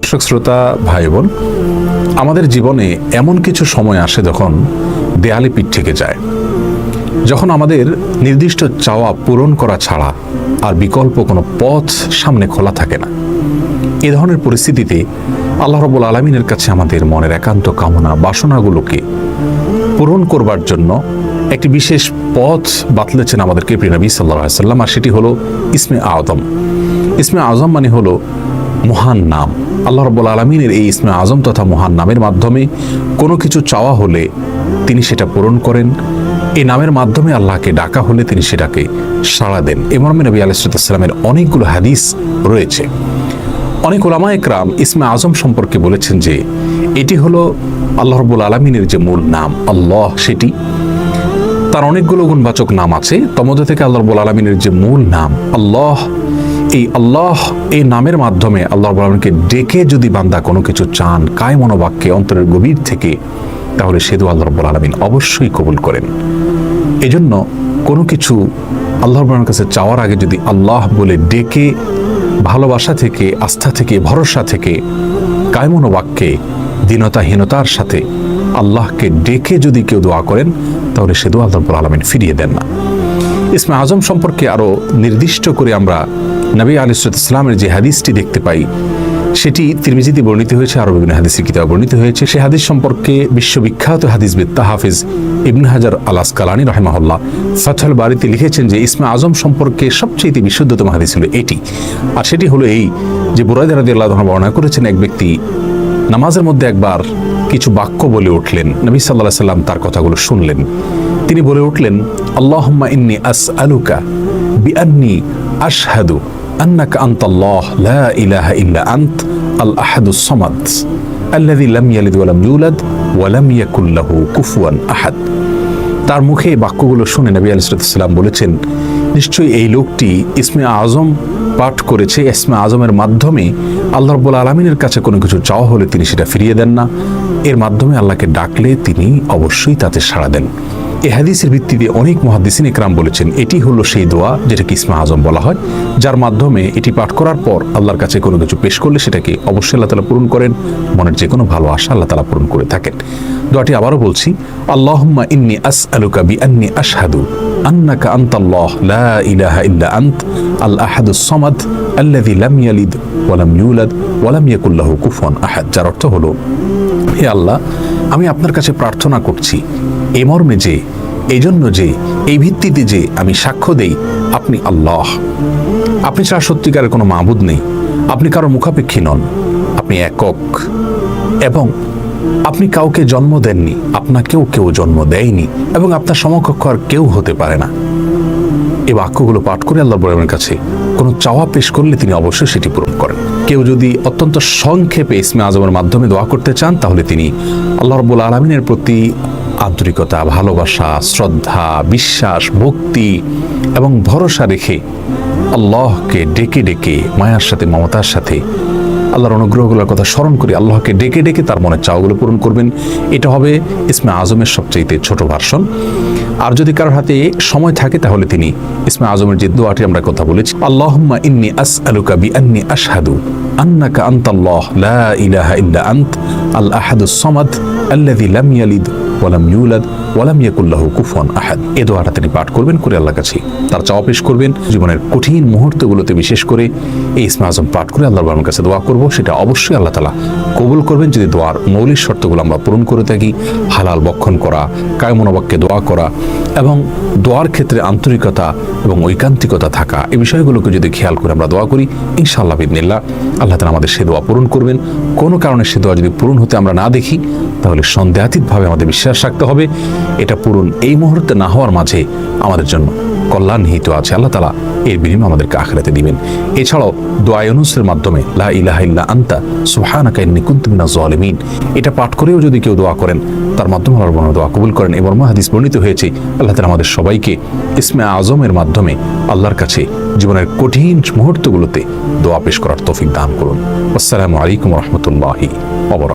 দর্শক শ্রোতা ভাই বোন, আমাদের জীবনে এমন কিছু সময় আসে যখন দেয়ালে পিঠ থেকে যায়, যখন আমাদের নির্দিষ্ট চাওয়া পূরণ করা ছাড়া আর বিকল্প কোনো পথ সামনে খোলা থাকে না। এ ধরনের পরিস্থিতিতে আল্লাহ রাব্বুল আলামিনের কাছে আমাদের মনের একান্ত কামনা বাসনাগুলোকে পূরণ করবার জন্য একটি বিশেষ পথ বাতলেছেন আমাদেরকে প্রিয় নবী সাল্লাল্লাহু আলাইহি ওয়াসাল্লাম, আর সেটি হলো ইসমে আযম। ইসমে আযম মানে হলো মহান নাম। আল্লাহ রাব্বুল আলামিনের এই ইসমে আযম তথা মহান নামের মাধ্যমে কোনো কিছু চাওয়া হলে তিনি সেটা পূরণ করেন। এই নামের মাধ্যমে আল্লাহকে ডাকা হলে তিনি সেটাকে সাড়া দেন। এ মর্মে নবী আলাইহিস সালামের অনেকগুলো হাদিস রয়েছে। অনেক উলামা একরাম ইসমে আযম সম্পর্কে বলেছেন যে এটি হলো আল্লাহ রাব্বুল আলামিনের যে মূল নাম আল্লাহ, সেটি তার অনেকগুলো গুণবাচক নাম আছে। তমধ্যে থেকে আল্লাহ রাব্বুল আলামিনের যে মূল নাম আল্লাহ, এই আল্লাহ এই নামের মাধ্যমে আল্লাহ রাব্বুল আলামিনকে ডেকে যদি বান্দা কোনো কিছু চান কায় মনোবাক্যে অন্তরের গভীর থেকে, তাহলে সে দোয়া আল্লাহ রাব্বুল আলামিন অবশ্যই কবুল করেন। এজন্য কোনো কিছু আল্লাহ রাব্বুল আলামিনের কাছে চাওয়ার আগে যদি আল্লাহ বলে ডেকে ভালোবাসা থেকে, আস্থা থেকে, ভরসা থেকে, কায় মনোবাক্যে, দীনতাহীনতার সাথে আল্লাহকে ডেকে যদি কেউ দোয়া করেন, তাহলে সে দোয়া আল্লাহ রাব্বুল আলামিন ফিরিয়ে দেন না। ইসমে আযম সম্পর্কে আরো নির্দিষ্ট করে আমরা নবী আলাইহিস সালামের যে হাদিসটি দেখতে পাই, সেটি তিরমিজিতে বর্ণিত হয়েছে, আরো বিভিন্ন হাদিসের কিতাবে বর্ণিত হয়েছে। সেই হাদিস সম্পর্কে বিশ্ববিখ্যাত হাদিসবিদ হাফেজ ইবনে হাজার আল আসকালানী রাহিমাহুল্লাহ ফাথুল বারীতে লিখেছেন যে ইসমে আযম সম্পর্কে সবচেয়ে বিশুদ্ধতম হাদিস হলো এটি। আর সেটি হলো এই যে বুরায়দা রাদিয়াল্লাহু আনহু বর্ণনা করেছেন, এক ব্যক্তি নামাজের মধ্যে একবার কিছু বাক্য বলে উঠলেন। নবী সাল্লাল্লাহু আলাইহি সাল্লাম তার কথাগুলো শুনলেন। তিনি বলে উঠলেন, আল্লাহুম্মা ইন্নী আসআলুকা বিআন্নী আশহাদু আন্নাকা আনতাল্লাহ লা ইলাহা ইল্লা আনত আল আহাদুস সামাদ আল্লাযী লাম ইয়ালিদ ওয়া লাম ইউলাদ ওয়া লাম ইয়াকুল লাহু কুফুয়ান আহাদ। তার মুখে এই বাক্যগুলো শুনে নবী আলাইহিস সালাম বলেছেন, নিশ্চয়ই এই লোকটি ইসমে আযম পাঠ করেছে। ইসমে আযমের মাধ্যমে আল্লাহ রাব্বুল আলামিনের কাছে কোনো কিছু চাওয়া হলে তিনি সেটা ফিরিয়ে দেন না। এর মাধ্যমে আল্লাহকে ডাকলে তিনি অবশ্যই তাতে সাড়া দেন। এই হাদিসের ভিত্তিতে অনেক মুহাদ্দিসিন ইকরাম বলেছেন এটি হলো সেই দোয়া যেটাকে ইসমে আযম বলা হয়, যার মাধ্যমে এটি পাঠ করার পর আল্লাহর কাছে কোনো কিছু পেশ করলে সেটাকে অবশ্যই আল্লাহ তাআলা পূরণ করেন। মনের যে কোনো ভালো আশা আল্লাহ তাআলা পূরণ করে থাকেন। দোয়াটি আবারও বলছি, আল্লাহুম্মা ইন্নী আসআলুকা বিআন্নী আশহাদু আন্নাকা আনতাল্লাহ লা ইলাহা ইল্লা আনত আল আহাদুস সামাদ আল্লাযী লাম ইয়ালিদ ওয়া লাম ইউলাদ ওয়া লাম ইয়াকুল লাহু কুফুয়ান আহাদ। যার অর্থ হলো, হে আল্লাহ, আমি আপনার কাছে প্রার্থনা করছি এই মর্মে যে, এই জন্য যে, এই ভিত্তিতে যে আমি সাক্ষ্য দেই আপনি আল্লাহ, আপনি ছাড়া সত্যিকারের কোনো মাবুদ নেই, আপনি কারো মুখাপেক্ষী নন, আপনি একক, এবং আপনি কাউকে জন্ম দেননি, আপনাকেও কেউ জন্ম দেয়নি, এবং আপনার সমকক্ষ আর কেউ হতে পারে না। এই বাক্যগুলো পাঠ করে আল্লাহ রাব্বুল আলামিনের কাছে কোনো চাওয়া পেশ করলে তিনি অবশ্যই সেটি পূরণ করেন। কেউ যদি অত্যন্ত সংক্ষেপে ইসমে আযমের মাধ্যমে দোয়া করতে চান, তাহলে তিনি আল্লাহ রাব্বুল আলামিনের প্রতি আন্তরিকতা, ভালোবাসা, শ্রদ্ধা, বিশ্বাস, ভক্তি এবং ভরসা রেখে আল্লাহকে ডেকে ডেকে মায়ার সাথে, মমতার সাথে, আল্লাহর অনুগ্রহগুলোর কথা স্মরণ করে আল্লাহকে ডেকে ডেকে তার মনের চাওয়াগুলো পূরণ করবেন। এটা হবে ইসমে আযমের সবচেয়ে ছোট ভার্সন। আর যদি কারোর হাতে সময় থাকে, তাহলে তিনি ইসমে আযমের যে দোয়াটি আমরা কথা বলেছি, আল্লাহুম্মা ইন্নী আসআলুকা বিআন্নী আশহাদু আন্নাকা আনতাল্লাহ লা ইলাহা ইল্লা আনত আল আহাদুস সামাদ আল্লাযী লাম ইয়ালিদ ওয়া লাম ইউলাদ ওয়া লাম ইয়াকুল লাহু কুফুয়ান আহাদ। এই দোয়াটা তিনি পাঠ করবেন, করে আল্লাহর কাছে তার চাওয়া পেশ করবেন। জীবনের কঠিন মুহূর্তগুলোতে বিশেষ করে এই ইসমে আযম পাঠ করে আল্লাহর কাছে দোয়া করব, সেটা অবশ্যই আল্লাহ তাআলা কবুল করবেন যদি দোয়ার মৌলিক শর্তগুলো আমরা পূরণ করে থাকি। হালাল বক্ষণ করা, কায় মনোবাক্যে দোয়া করা এবং দোয়ার ক্ষেত্রে আন্তরিকতা এবং ঐকান্তিকতা থাকা, এই বিষয়গুলোকে যদি খেয়াল করে আমরা দোয়া করি, ইনশাআল্লাহ বিইذনিল্লাহ আল্লাহ তাআলা আমাদের সে দোয়া পূরণ করবেন। কোনো কারণে সে দোয়া যদি পূরণ হতে আমরা না দেখি, তাহলে সন্দেহাতীতভাবে আমাদের বিশ্বাস রাখতে হবে এটা পূরণ এই মুহূর্তে না হওয়ার মাঝে আমাদের জন্য কল্যাণ নিহিত আছে। আল্লাহ তাআলা এর বিনিময়ে আমাদেরকে আখিরাতে দিবেন। এছাড়াও দোয়া ইউনুসের মাধ্যমে লা ইলাহা ইল্লা আনতা সুবহানাকা ইন্নী কুনতু মিনাজ জালিমিন, এটা পাঠ করেও যদি কেউ দোয়া করেন, তার মাধ্যমে আল্লাহ দোয়া কবুল করেন। এবং হাদিস বর্ণিত হয়েছে আল্লাহ তাআলা আমাদের সবাইকে ইসমে আযমের মাধ্যমে আল্লাহর কাছে জীবনের কঠিন মুহূর্তগুলোতে দোয়া পেশ করার তৌফিক দান করুন। আসসালামু আলাইকুম ওয়া রাহমাতুল্লাহি ওয়া বারাকাতুহু।